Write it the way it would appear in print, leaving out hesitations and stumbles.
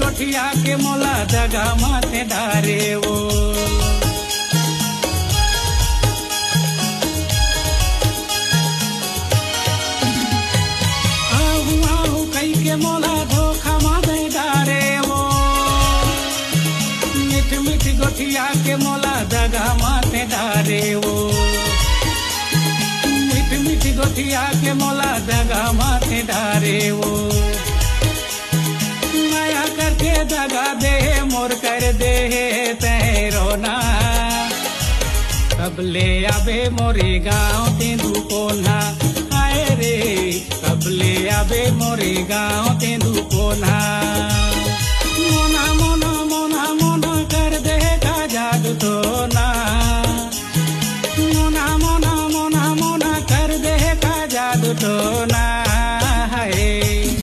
गोठिया के मोला दगा माथे डारे वो आहू आहू कई के मोला धोखा माथे डारे वो मिठ मिठ गोठिया के मोला दगा माथे डारे वो मिठ मिठ गोठिया के मोला दगा माथे डारे वो माया करके दगा दे मोर कर दे तेरो ना कब ले आबे मोरे गाँव तेंदू कोना आए रे कब ले आबे मोरे गाँव तेंदू कोना मोना मोना मोना मोना कर दे का जादू तो ना मोना मोना मोना मोना कर दे का जादू तो